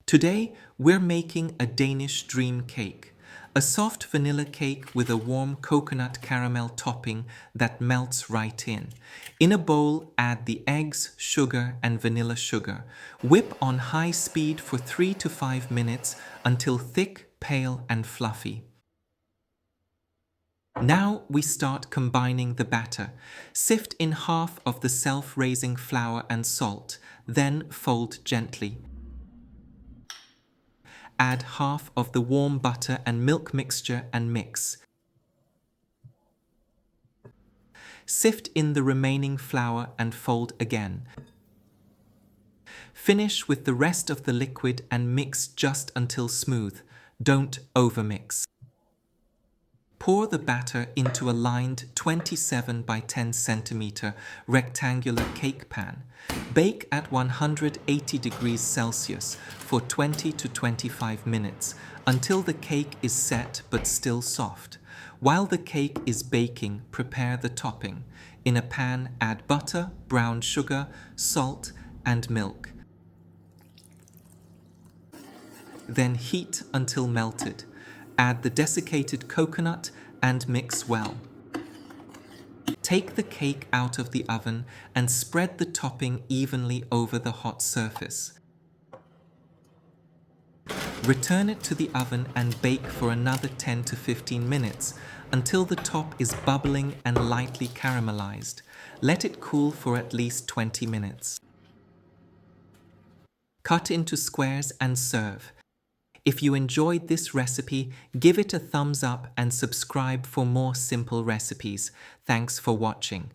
Today, we're making a Danish Dream Cake, a soft vanilla cake with a warm coconut caramel topping that melts right in. In a bowl, add the eggs, sugar, and vanilla sugar. Whip on high speed for 3 to 5 minutes until thick, pale, and fluffy. Now we start combining the batter. Sift in half of the self-raising flour and salt, then fold gently. Add half of the warm butter and milk mixture and mix. Sift in the remaining flour and fold again. Finish with the rest of the liquid and mix just until smooth. Don't overmix. Pour the batter into a lined 27 by 10 centimeter rectangular cake pan. Bake at 180 degrees Celsius for 20 to 25 minutes until the cake is set but still soft. While the cake is baking, prepare the topping. In a pan, add butter, brown sugar, salt, and milk. Then heat until melted. Add the desiccated coconut and mix well. Take the cake out of the oven and spread the topping evenly over the hot surface. Return it to the oven and bake for another 10 to 15 minutes until the top is bubbling and lightly caramelized. Let it cool for at least 20 minutes. Cut into squares and serve. If you enjoyed this recipe, give it a thumbs up and subscribe for more simple recipes. Thanks for watching.